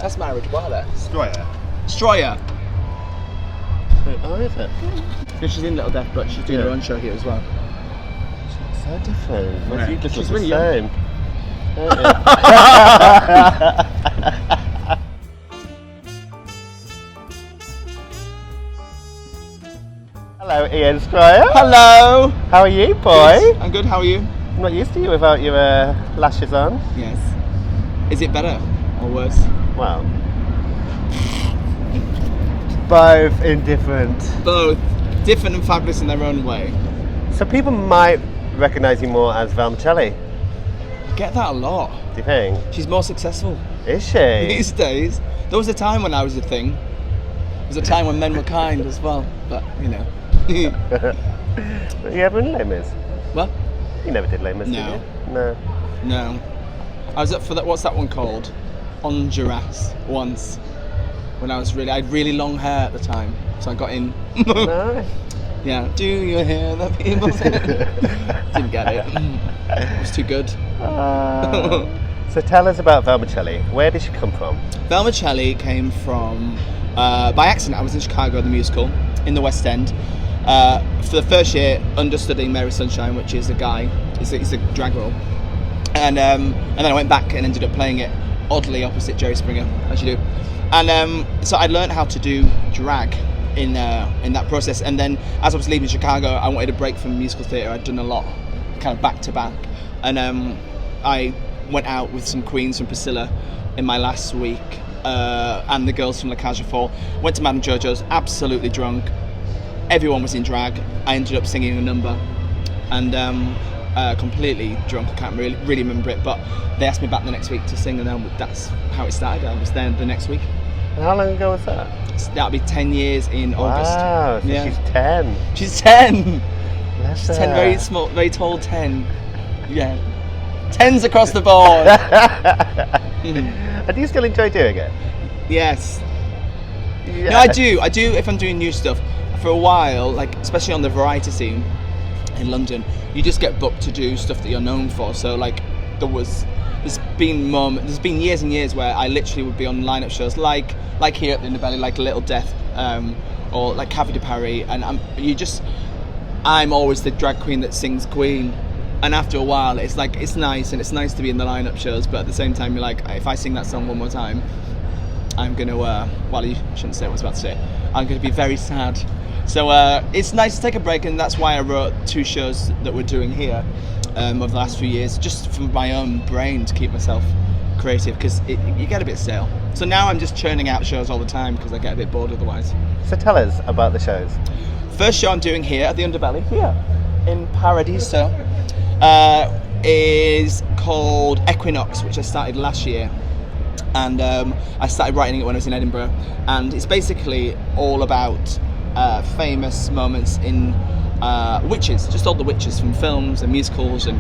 That's marriage bar there. Stroughair. Oh, is it? Yeah, she's in Little Death, but she's doing her own show here as well. So different. Right. You just She's look really the young. same. Hello, Ian Stroughair. Hello! How are you, boy? Good. I'm good, how are you? I'm not used to you without your lashes on. Yes. Is it better or worse? Well, both indifferent. Both. Different and fabulous in their own way. So people might recognise you more as Velma Celli. I get that a lot. Do you think? She's more successful Is she? these days. There was a time when I was a thing. There was a time when men were kind as well, but you know. You ever in Les Mis? What? You never did Les Mis, No. did you? No. No. I was up for that. What's that one called? Honduras once. When I had really long hair at the time, so I got in. No. Yeah. Do you hear the people say? Didn't get it. It was too good. So tell us about Velma Celli. Where did she come from? Velma Celli came from by accident. I was in Chicago, the musical, in the West End. For the first year, understudying Mary Sunshine, which is a guy. It's a drag role. And then I went back and ended up playing it oddly opposite Jerry Springer, as you do. And so I learned how to do drag in that process. And then as I was leaving Chicago, I wanted a break from musical theatre. I'd done a lot, kind of back to back. And I went out with some queens from Priscilla in my last week, and the girls from La Cage aux Folles. Went to Madame Jojo's, absolutely drunk. Everyone was in drag. I ended up singing a number, and completely drunk. I can't really remember it, but they asked me back the next week to sing, and then that's how it started. I was there the next week. And how long ago was that? That'll be 10 years in August. Wow, so Yeah. she's 10. She's 10. Bless She's her. 10, very small, very tall 10. Yeah. 10s across the board. And do you still enjoy doing it? Yes. Yeah. No, I do if I'm doing new stuff. For a while, like especially on the variety scene in London, you just get booked to do stuff that you're known for. So like there's been years and years where I literally would be on lineup shows like here at the Underbelly, like Little Death, or like Café de Paris, and I'm always the drag queen that sings Queen. And after a while, it's nice to be in the lineup shows, but at the same time, you're like, if I sing that song one more time, I'm gonna well, you shouldn't say what I was about to say. I'm gonna be very sad. So it's nice to take a break, and that's why I wrote 2 shows that we're doing here over the last few years, just for my own brain to keep myself creative, because you get a bit stale. So now I'm just churning out shows all the time because I get a bit bored otherwise. So tell us about the shows. First show I'm doing here at the Underbelly, here in Paradiso, is called Equinox, which I started last year. And I started writing it when I was in Edinburgh, and it's basically all about famous moments in witches, just all the witches from films and musicals and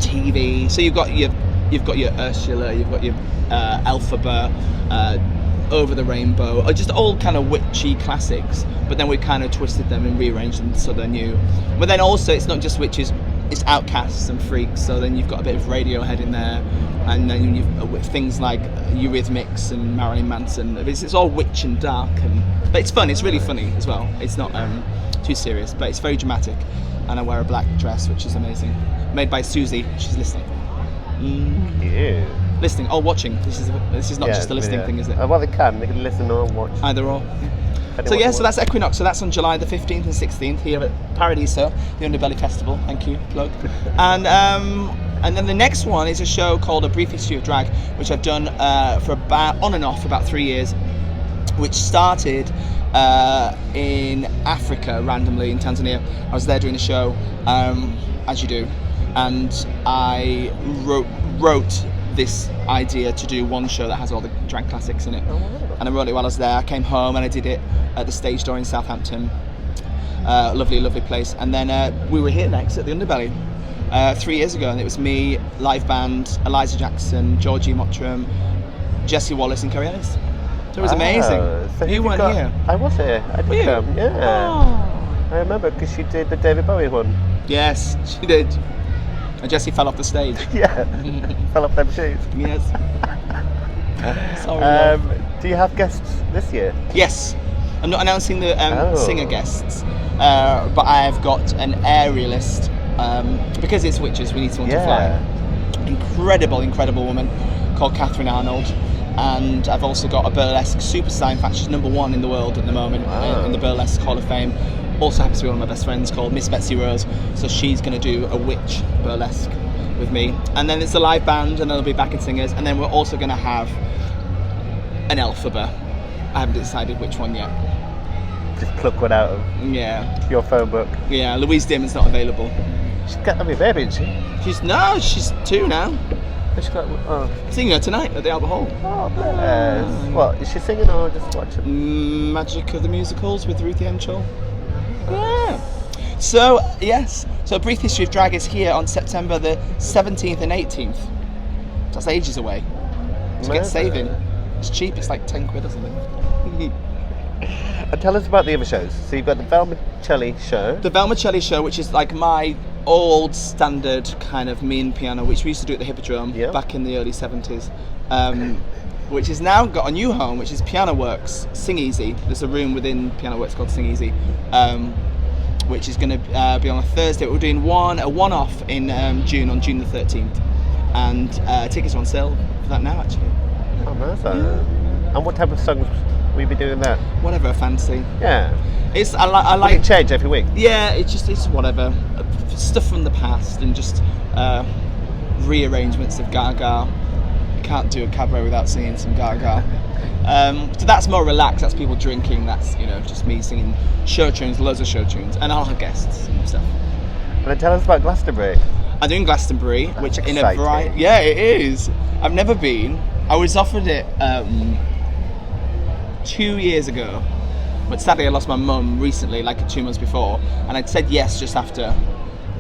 TV. So you've got your Ursula, you've got your Elphaba, Over the Rainbow, or just all kind of witchy classics. But then we kind of twisted them and rearranged them so they're new. But then also it's not just witches, it's outcasts and freaks. So then you've got a bit of Radiohead in there, and then you've things like Eurythmics and Marilyn Manson. It's all witch and dark, but it's fun. It's really funny as well. It's not too serious, but it's very dramatic. And I wear a black dress, which is amazing. Made by Susie. She's listening. Cute. Listening or watching. This is not just a listening thing, is it? Well, they can listen or watch. Either or. So that's Equinox. So that's on July the 15th and 16th here at Paradiso, the Underbelly Festival. Thank you, plug. And then the next one is a show called A Brief History of Drag, which I've done for about on and off for about 3 years, which started in Africa randomly in Tanzania. I was there doing a show, as you do, and I wrote this idea to do one show that has all the drag classics in it. And I wrote it while I was there. I came home and I did it at the Stage Door in Southampton. Lovely, lovely place. And then we were here next at the Underbelly 3 years ago, and it was me, live band, Eliza Jackson, Georgie Mottram, Jessie Wallace and Kerry Ellis. So it was amazing. So you weren't here. I was here. I did come, yeah. Oh. I remember because she did the David Bowie one. Yes, she did. And Jessie fell off the stage. Yeah, fell off them shoes. Yes. Sorry. Do you have guests this year? Yes. I'm not announcing the singer guests, but I've got an aerialist. Because it's witches, we need someone to fly. Incredible woman called Catherine Arnold. And I've also got a burlesque superstar. In fact, she's #1 in the world at the moment in the Burlesque Hall of Fame. Also happens to be one of my best friends called Miss Betsy Rose. So she's going to do a witch burlesque with me. And then it's a live band, and then there'll be backing singers. And then we're also going to have an alphabet. I haven't decided which one yet. Just pluck one out of your phone book. Yeah, Louise Dimon's not available. She's got to be a baby, isn't she? She's 2 now. She's got, Singing her tonight at the Albert Hall. Oh, bless. What, is she singing or just watching? Magic of the Musicals with Ruthie Henshaw. Yeah. So, yes. So, A Brief History of Drag is here on September the 17th and 18th. That's ages away. So get saving. It's cheap, it's like 10 quid or something. And tell us about the other shows. So you've got the Velma Celli show. The Velma Celli show, which is like my old standard kind of mean piano, which we used to do at the Hippodrome back in the early 70s. Which has now got a new home, which is Pianoworks, SingEasy. There's a room within Pianoworks called SingEasy, which is going to be on a Thursday. We're doing a one-off in June, on June the 13th. And tickets are on sale for that now, actually. Oh, nice. And what type of songs will you be doing that? Whatever I fancy. Yeah. I like. Will it change every week? Yeah, it's whatever. Stuff from the past and just rearrangements of Gaga. Can't do a cabaret without singing some Gaga. So that's more relaxed. That's people drinking. That's just me singing show tunes, loads of show tunes, and I'll have guests and stuff. And then tell us about Glastonbury. I'm doing Glastonbury, which exciting. in a variety. Yeah, it is. I've never been. I was offered it 2 years ago, but sadly I lost my mum recently, like 2 months before, and I'd said yes just after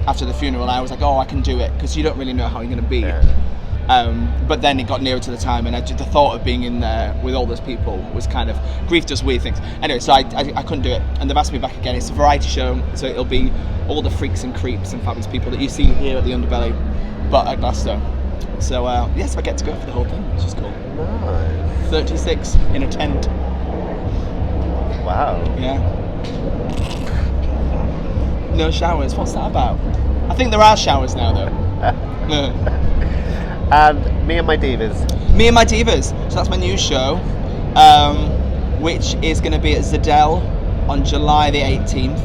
the funeral. And I was like, oh, I can do it, because you don't really know how you're going to be. Yeah. But then it got nearer to the time, and the thought of being in there with all those people was kind of, grief does weird things. Anyway, so I couldn't do it, and they've asked me back again. It's a variety show, so it'll be all the freaks and creeps and fabulous people that you see here at the Underbelly, but at Glasgow. So yes, I get to go for the whole thing, which is cool. Nice. 36 in a tent. Wow. Yeah. No showers. What's that about? I think there are showers now, though. And Me and My Divas. Me and My Divas. So that's my new show, which is going to be at Zedel on July the 18th,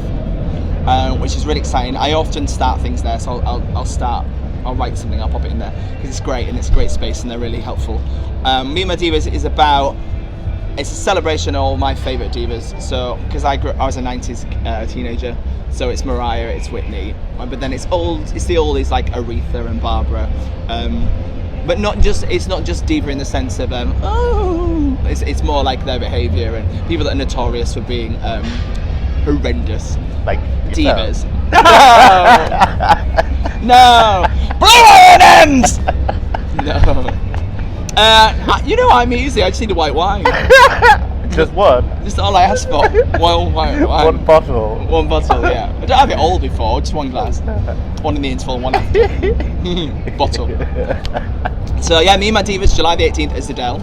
which is really exciting. I often start things there, so I'll write something, I'll pop it in there, because it's great, and it's a great space, and they're really helpful. Me and My Divas is it's a celebration of all my favourite divas. So, because I was a 90s teenager, so it's Mariah, it's Whitney, but then it's the oldies like Aretha and Barbara. But it's not just diva in the sense of it's more like their behaviour and people that are notorious for being horrendous, like divas. No, blue ends. No. I'm easy. I just need a white wine. Just one? Just all I ask for. One white wine. One bottle. One bottle, yeah. I don't have it all before, just one glass. One in the interval, one after. Bottle. So yeah, Me and My Divas, July the 18th at Zedel.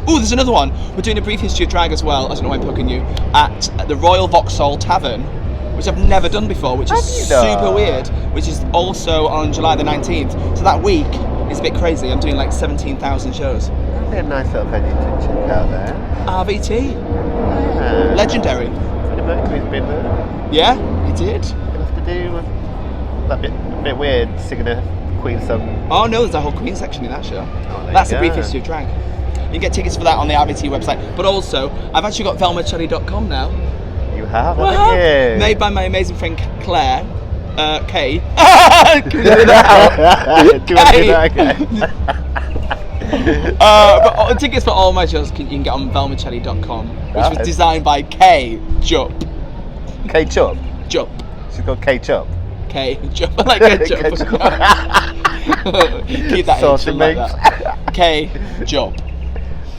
Oh, there's another one. We're doing A Brief History of Drag as well, I don't know why I'm poking you, at the Royal Vauxhall Tavern, which I've never done before, which is super weird, which is also on July the 19th. So that week is a bit crazy. I'm doing like 17,000 shows. That'd be a nice little venue to check out there. RVT. Yeah. Legendary. Freddie Mercury's been there. Yeah, he did. You'll have to do that bit weird, singing a Queen song. Oh no, there's a whole Queen section in that show. Oh, that's A Brief History of Drag. You can get tickets for that on the RVT website. But also, I've actually got velmacelli.com now. You have, haven't you? Made by my amazing friend Claire. Kay. Do you want to do that again? But tickets for all my shows you can get on velmacelli.com, which was designed by Kay Jupp. Kay Chup? Jupp. She's called Kay Chup. Kay Jupp. I like ketchup. Keep that in like that. Kay Jupp.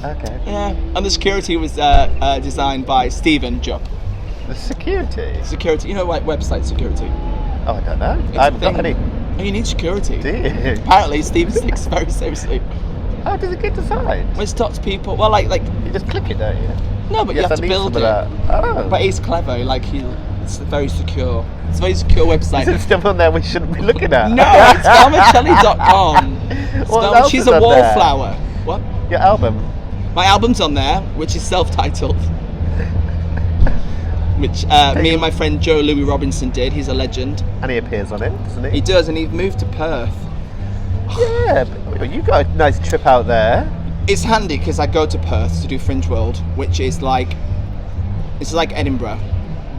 Okay. Yeah. And the security was designed by Stephen Jupp. The security? Security. You know, like website security. Oh, I don't know. I haven't got any. Oh, you need security. Do you? Apparently, Stephen takes it very seriously. How does it get decided? Well, it stops people. Well, like You just click it, don't you? no, but you have to build it. Oh. But he's clever. It's very secure. It's a very secure website. Is there stuff on there we shouldn't be looking at? No, it's velmacelli.com. What else She's is a on there? wallflower. What? Your album? My album's on there, which is self-titled. Which me and my friend Joe Louis Robinson did. He's a legend. And he appears on it, doesn't he? He does, and he moved to Perth. Yeah, but you got a nice trip out there. It's handy because I go to Perth to do Fringe World, which is it's like Edinburgh,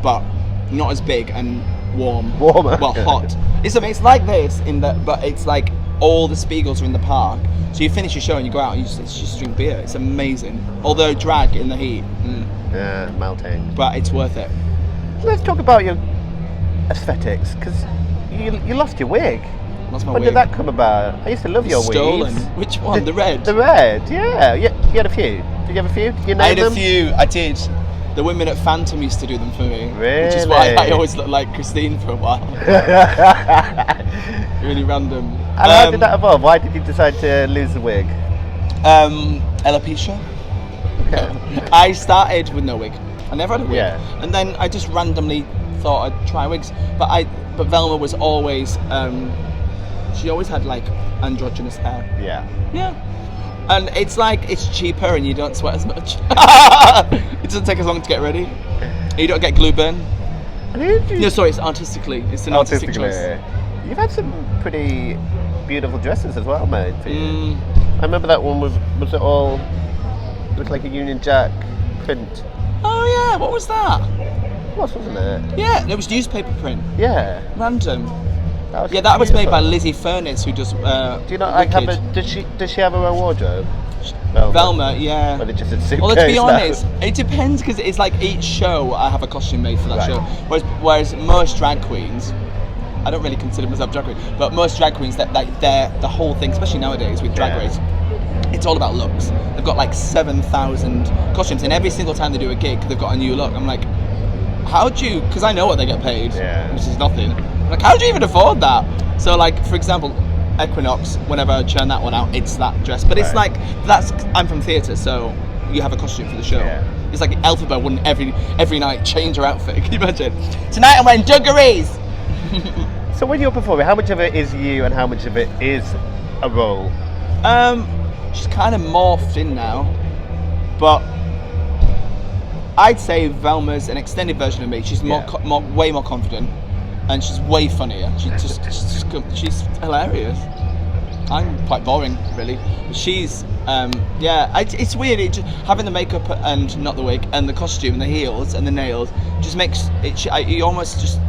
but not as big and warm. Warmer. Well, hot. It's like this but it's like all the Spiegels are in the park. So you finish your show and you go out and you just drink beer. It's amazing. Although drag in the heat. Yeah, melting. But it's worth it. Let's talk about your aesthetics, because you lost your wig. Lost my When wig. did that come about? I used to love your Stolen. wigs. Which one? The red? The red, yeah. You had a few. Did you have a few? Did you name I had them? a few. I did. The women at Phantom used to do them for me. Really? Which is why I always looked like Christine for a while. Really random. And how did that evolve? Why did you decide to lose the wig? Alopecia. Okay. I started with no wig. I never had a wig. Yeah. And then I just randomly thought I'd try wigs. But Velma was always she always had like androgynous hair. Yeah. Yeah. And it's cheaper and you don't sweat as much. It doesn't take as long to get ready. You don't get glue burn. No, sorry, it's artistically. It's an artistic choice. You've had some pretty beautiful dresses as well, mate. For you. I remember that one was it all looked like a Union Jack print. Oh yeah, what was that? Wasn't it? Yeah, it was newspaper print. Yeah. Random. That was made by Lizzie Furness, who does. Do you know? Does she have her own wardrobe? Velma, yeah. But it's just a suitcase. Well, let's be now. honest. It depends because it's like each show I have a costume made for that show. Whereas most drag queens, I don't really consider myself drag queen, but most drag queens they're the whole thing, especially nowadays with Drag Race. It's all about looks. They've got like 7,000 costumes, and every single time they do a gig, they've got a new look. I'm like, how'd you? Because I know what they get paid, which is nothing. Like, how do you even afford that? So, like, for example, Equinox, whenever I churn that one out, it's that dress. But it's like, I'm from theatre, so you have a costume for the show. Yeah. It's like Elphaba wouldn't every night change her outfit. Can you imagine? Tonight I'm wearing dungarees. So when you're performing, how much of it is you and how much of it is a role? She's kind of morphed in now, but I'd say Velma's an extended version of me. She's way more confident, and she's way funnier. She's hilarious. I'm quite boring, really. She's it's weird. Having the makeup and not the wig and the costume and the heels and the nails just makes it. You almost just.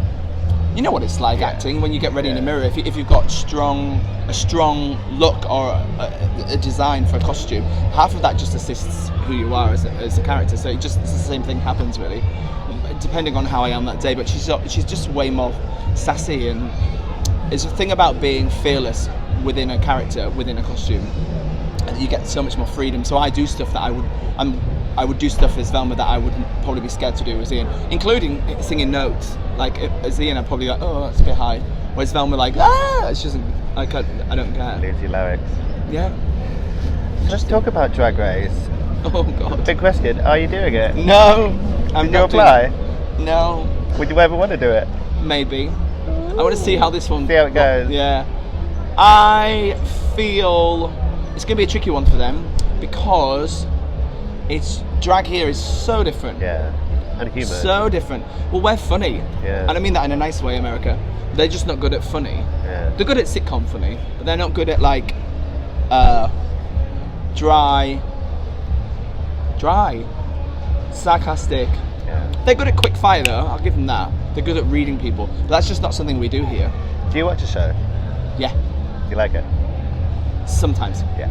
You know what it's like acting when you get ready in a mirror. If you've got a strong look or a design for a costume, half of that just assists who you are as a character. So it's the same thing happens really, depending on how I am that day. But she's just way more sassy, and it's a thing about being fearless within a character, within a costume. And you get so much more freedom. So I do stuff that I would do stuff as Velma that I would probably be scared to do as Ian, including singing notes. Like as Ian, I'd probably go, oh, that's a bit high. Whereas Velma, like, she doesn't. I don't care. Lazy lyrics. Yeah. Let's talk about Drag Race. Oh God. Big question: are you doing it? No, I'm Did not. you apply? No. Would you ever want to do it? Maybe. I want to see how this one. See how it goes. Yeah. I feel it's going to be a tricky one for them because drag here is so different. Yeah. And humour. So different. Well, we're funny. Yeah. And I mean that in a nice way, America. They're just not good at funny. Yeah. They're good at sitcom funny, but they're not good at like dry, sarcastic. Yeah. They're good at quick fire though, I'll give them that. They're good at reading people. But that's just not something we do here. Do you watch a show? Yeah. Do you like it? Sometimes. Yeah.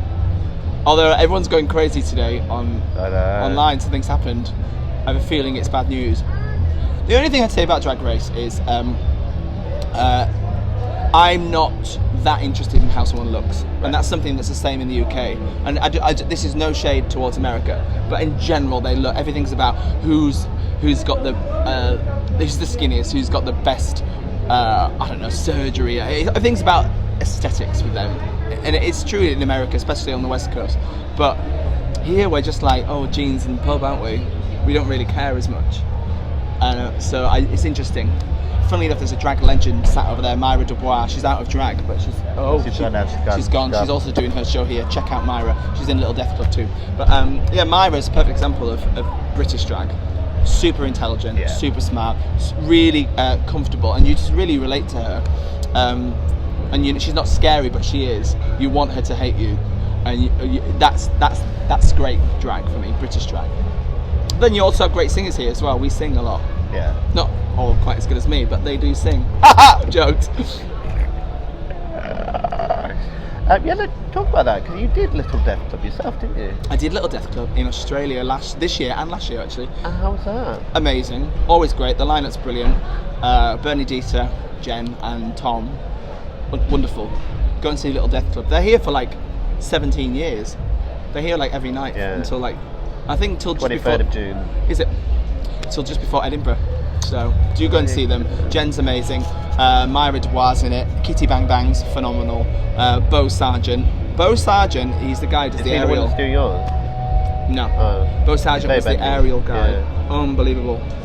Although everyone's going crazy today online, something's happened. I have a feeling it's bad news. The only thing I'd say about Drag Race is I'm not that interested in how someone looks, and that's something that's the same in the UK. And this is no shade towards America, but in general, everything's about who's got who's the skinniest, who's got the best, surgery. Everything's about aesthetics with them. and it's true in America, especially on the West Coast. But here we're just like, oh, jeans and pub, aren't we? We don't really care as much. So it's interesting. Funnily enough, there's a drag legend sat over there, Myra Dubois. She's out of drag, but she's gone. She's also doing her show here. Check out Myra. She's in Little Death Club too. But yeah, Myra's a perfect example of British drag. Super intelligent, super smart, really comfortable, and you just really relate to her. And she's not scary, but she is. You want her to hate you, and that's great drag for me, British drag. Then you also have great singers here as well. We sing a lot. Yeah. Not all quite as good as me, but they do sing. Haha! Jokes. Let's talk about that, because you did Little Death Club yourself, didn't you? I did Little Death Club in Australia this year and last year actually. And how was that? Amazing, always great. The lineup's brilliant. Bernie Dieter, Jen, and Tom, wonderful. Go and see Little Death Club. They're here for like 17 years. They're here like every night until like, I think till just 23rd of June. Is it? Till just before Edinburgh. So do go and see them. Jen's amazing. Myra Dubois in it. Kitty Bang Bang's phenomenal. Beau Sargent. Beau Sargent, he's the guy who does the aerial. Is he the one that's doing yours? No. Beau Sargent was the aerial guy. Yeah.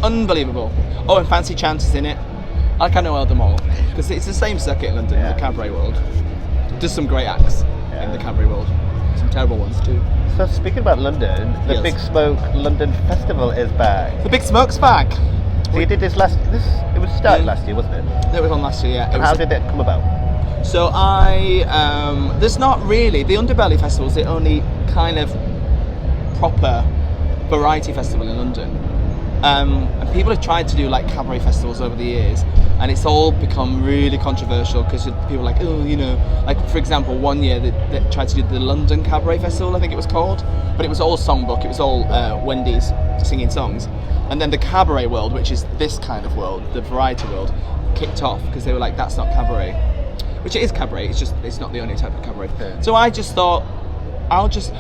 Unbelievable. Oh, and Fancy Chance is in it. I know all them all. Because it's the same circuit in London, the cabaret world. Does some great acts in the cabaret world. Some terrible ones too. So speaking about London, the Big Smoke London Festival is back. The Big Smoke's back. So you did this it was started last year, wasn't it? It was on last year, yeah. And how did it come about? So there's not really, the Underbelly Festival is the only kind of proper variety festival in London. And people have tried to do like cabaret festivals over the years, and it's all become really controversial because people are like, oh, like for example, one year they tried to do the London Cabaret Festival, I think it was called, but it was all songbook, it was all Wendy's singing songs. And then the cabaret world, which is this kind of world, the variety world, kicked off because they were like, that's not cabaret. Which it is cabaret, it's not the only type of cabaret. Yeah. So I just thought, I'll just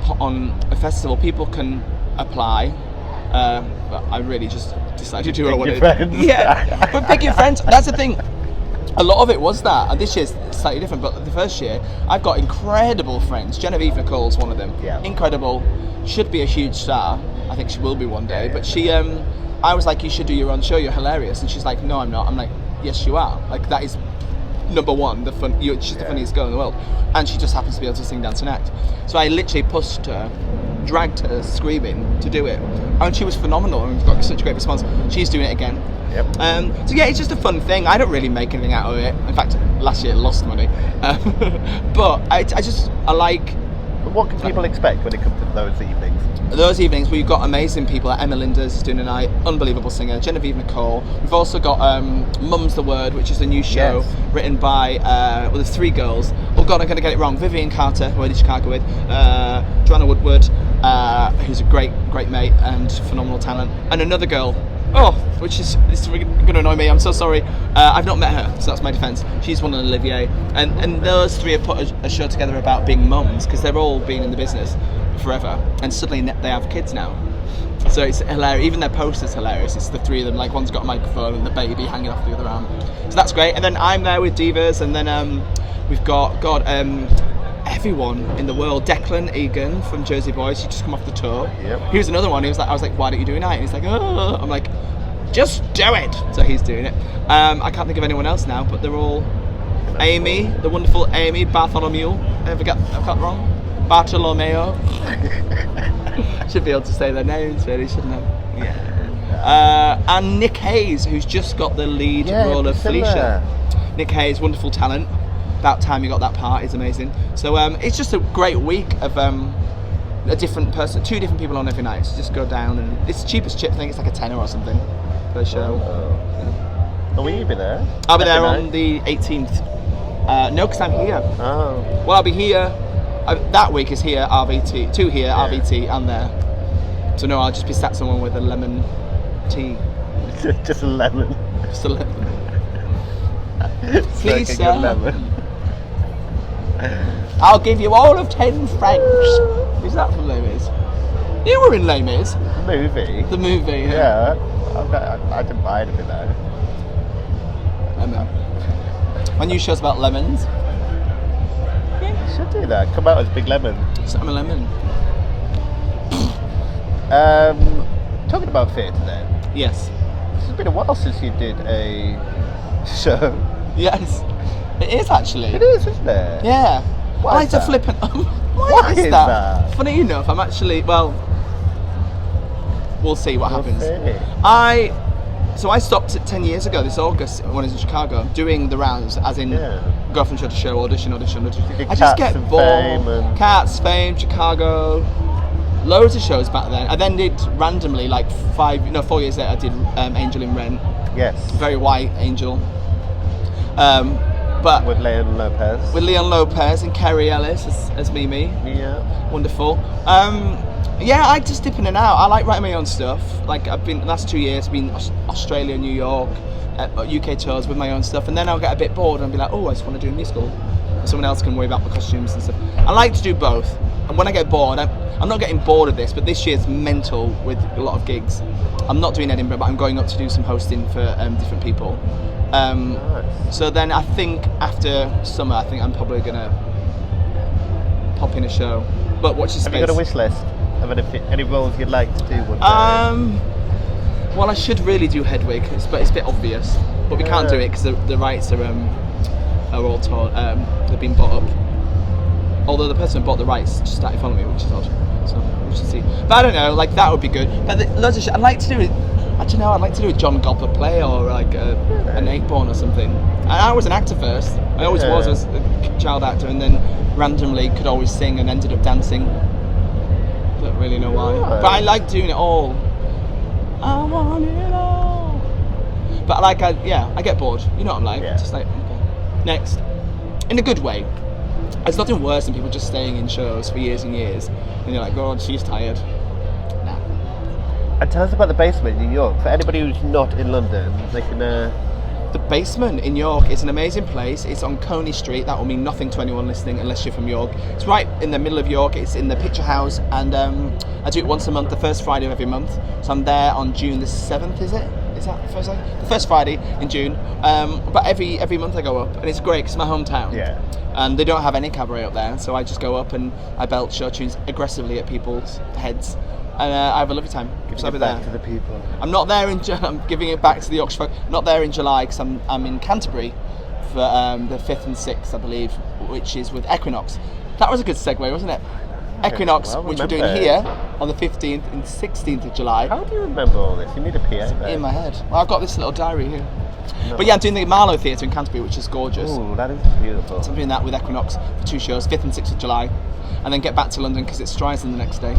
put on a festival, people can apply. But I really just decided to do what I wanted. Yeah, but pick your friends. That's the thing. A lot of it was that, and this year's slightly different. But the first year, I've got incredible friends. Genevieve Nicole's one of them. Yeah. Incredible. Should be a huge star. I think she will be one day. But she, I was like, you should do your own show. You're hilarious. And she's like, no, I'm not. I'm like, yes, you are. Like that is number one. She's the funniest girl in the world, and she just happens to be able to sing, dance, and act. So I literally pushed her, dragged her screaming to do it, and she was phenomenal and got such a great response. She's doing it again. Yep. So yeah, it's just a fun thing. I don't really make anything out of it. In fact, last year I lost money. But I like. What can people expect when it comes to those evenings? Those evenings we've got amazing people. Emma Linders is doing a night, unbelievable singer. Genevieve Nicole. We've also got Mum's the Word, which is a new show written by there's three girls. Oh God, I'm going to get it wrong. Vivian Carter, who I did Chicago with, Joanna Woodward, who's a great mate and phenomenal talent, and another girl. Which is going to annoy me. I'm so sorry. I've not met her, so that's my defence. She's one of Olivier, and those three have put a show together about being mums because they've all been in the business forever, and suddenly they have kids now. So it's hilarious. Even their poster's hilarious. It's the three of them. Like one's got a microphone and the baby hanging off the other arm. So that's great. And then I'm there with Divas, and then we've got everyone in the world. Declan Egan from Jersey Boys. He just come off the tour. Yep. He was another one. I was like, why don't you do a night? And he's like, oh. I'm like, just do it. So he's doing it. I can't think of anyone else now, but they're all Amy, the wonderful Amy Bartholomew. I've got it wrong. Bartholomew. Should be able to say their names, really, shouldn't I? Yeah. And Nick Hayes, who's just got the lead role of Felicia. Nick Hayes, wonderful talent. About time you got that part, is amazing. So it's just a great week of a different person, two different people on every night. So just go down, and it's the cheapest chip. I think it's like a tenner or something per show. Oh, will you be there? I'll be there on the 18th. No, because I'm here. Oh. Well, I'll be here. That week is here, RVT. Two here, RVT, and there. So no, I'll just be sat somewhere with a lemon tea. Just a lemon. Just a lemon. Please, sir. Lemon. I'll give you all of 10 francs. Is that from Les Mis? You were in Les Mis. Movie. The movie. Yeah. I didn't buy anything though. Lemon. My new show's about lemons. should do that. Come out as Big Lemon. So I'm a lemon. Talking about theatre then. Yes. It's been a while since you did a show. Yes. It is actually. It is, isn't it? Yeah. Why I like is to that? flip it. Why is that? Funny enough, I'm actually we'll see what happens. See. I stopped 10 years ago this August when I was in Chicago doing the rounds, as in go from show to show, audition. You did I just get Cats and bored. Fame and- Cats, Fame, Chicago, loads of shows back then. I then did randomly 4 years later I did Angel in Rent. Yes. Very white Angel. But With Leon Lopez. with Leon Lopez and Kerry Ellis as Mimi. Yeah. Wonderful. I just dip in and out. I like writing my own stuff. Like I've been the last 2 years, been Australia, New York, UK tours with my own stuff, and then I'll get a bit bored and be like, oh, I just want to do a musical. Someone else can worry about the costumes and stuff. I like to do both, and when I get bored, I'm not getting bored of this, but this year's mental with a lot of gigs. I'm not doing Edinburgh, but I'm going up to do some hosting for different people. Nice. So then I think after summer, I'm probably gonna pop in a show. But watch this space. Have you got a wish list of any roles you'd like to do one day? Well, I should really do Hedwig, but it's a bit obvious. But we can't do it because the rights are all torn. They've been bought up. Although the person who bought the rights just started following me, which is odd. So we should see. But I don't know. That would be good. But loads of shit. I'd like to do it. I don't know. I'd like to do a John Gobler play or an 8-born or something. And I was an actor first. I always was as a child actor, and then randomly could always sing and ended up dancing. Don't really know why. Right. But I like doing it all. I want it all. But I get bored. You know what I'm like. Yeah. Just like, okay. Next. In a good way. There's nothing worse than people just staying in shows for years and years. And you're like, God, she's tired. Nah. And tell us about the Basement in New York. For anybody who's not in London, they can... The Basement in York is an amazing place. It's on Coney Street. That will mean nothing to anyone listening unless you're from York. It's right in the middle of York. It's in the Picture House, and I do it once a month, the first Friday of every month. So I'm there on June the 7th, is it? Is that the first Friday? The first Friday in June. But every month I go up, and it's great because it's my hometown. Yeah. And they don't have any cabaret up there, so I just go up and I belt show tunes aggressively at people's heads. And I have a lovely time. Giving So I'll it be back there. to the people. I'm not there I'm giving it back to the Yorkshire folk. Not there in July because I'm in Canterbury for the 5th and 6th, I believe, which is with Equinox. That was a good segue, wasn't it? Equinox, well which we're doing remembered. here on the 15th and 16th of July. How do you remember all this? You need a PA there. In my head. Well, I've got this little diary here. But yeah, I'm doing the Marlowe Theatre in Canterbury, which is gorgeous. Ooh, that is beautiful. So I'm doing that with Equinox for 2 shows, 5th and 6th of July. And then get back to London because it's Streisand the next day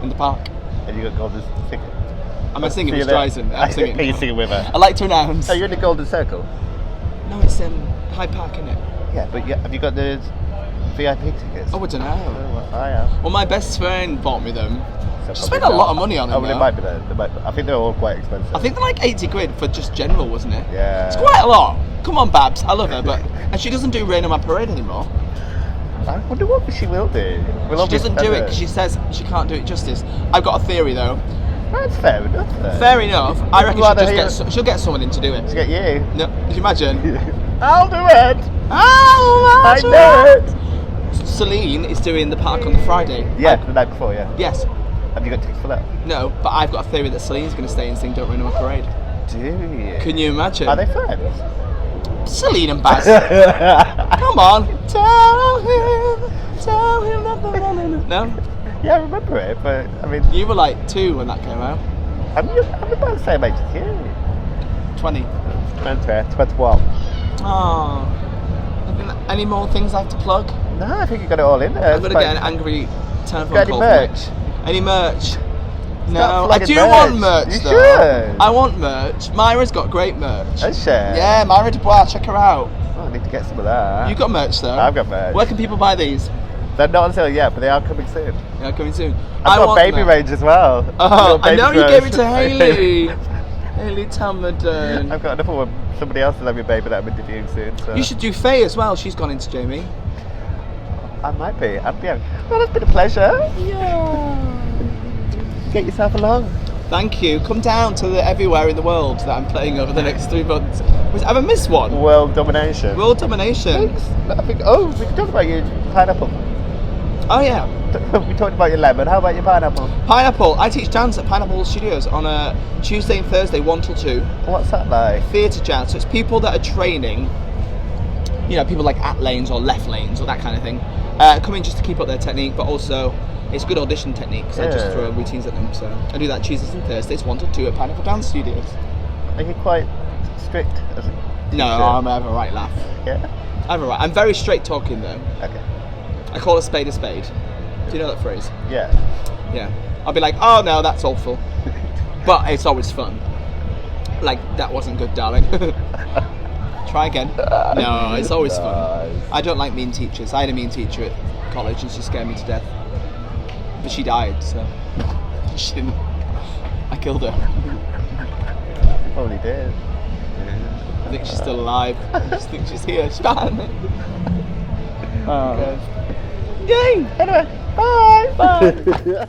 in the park. And you got Golden ticket. Am I singing with Streisand? I'm singing. Are you singing with her? I like to announce. Oh, you're in the Golden Circle? No, it's Hyde Park, isn't it? Yeah, but have you got the VIP tickets? Oh, I don't know. Oh, I have. Well, my best friend bought me them. So She spent a lot of money on them. Oh, well, though. it might be there. I think they're all quite expensive. I think they're like 80 quid for just general, wasn't it? Yeah. It's quite a lot. Come on, Babs. I love her, but and she doesn't do Rain on My Parade anymore. I wonder what she will do. She doesn't do it because she says she can't do it justice. I've got a theory though. That's fair enough. Though. Fair enough. I reckon Rather she'll get someone in to do it. To get you. No, can you imagine? I'll do it. I I know it. Celine is doing the park on the Friday. Yeah, the night before. Yeah. Yes. Have you got tickets for that? No, but I've got a theory that Celine's going to stay and sing Don't Rain on My Parade. Do you? Can you imagine? Are they friends? Celine and Baz. Come on. Tell him that the woman... No? Yeah, I remember it, but I mean, You were like 2 when that came out. I'm about the same age as you. 20. 21. Oh. Any more things I have to plug? No, I think you got it all in there. I'm going to get an angry telephone Got any call merch? from Nick. Any merch? No, I plugging do merch. want merch You though. should. I want merch. Myra's got great merch. Has she? Yeah, Myra Dubois, check her out. Oh, I need to get some of that. You got merch though? I've got merch. Where can people buy these? They're not on sale yet, but they are coming soon. Yeah, coming soon. I've got want a baby merch. range as well. Oh, Little I know baby you gave it dress. to Hayley. Hayley Tamadon. I've got another one. Somebody else is having a baby that I'm interviewing soon. So. You should do Faye as well. She's gone into Jamie. I might be. Well, it's been a pleasure. Yeah. Get yourself along. Thank you. Come down to everywhere in the world that I'm playing over the next 3 months. Have I missed one? World domination. World domination. I think. Oh, we can talk about your pineapple. Oh yeah. We talked about your lemon. How about your pineapple? Pineapple. I teach dance at Pineapple Studios on a Tuesday and Thursday, 1 till 2. What's that like? Theatre jazz. So it's people that are training. You know, people like at lanes or left lanes or that kind of thing. Coming just to keep up their technique, but also it's good audition technique. So I just throw routines at them. So I do that Tuesdays and Thursdays, 1 till 2 at Pineapple Dance Studios. Are you quite strict as a teacher? No, I have a right laugh. Yeah. I have a right. I'm very straight talking though. Okay. I call a spade a spade. Do you know that phrase? Yeah. Yeah. I'll be like, oh no, that's awful. But it's always fun. Like, that wasn't good, darling. Try again. No, it's always fun. I don't like mean teachers. I had a mean teacher at college and she scared me to death. But she died, so she didn't. I killed her. Probably did. I think she's still alive. I just think she's here. She's behind me. Okay. Yay! Anyway, bye! Bye!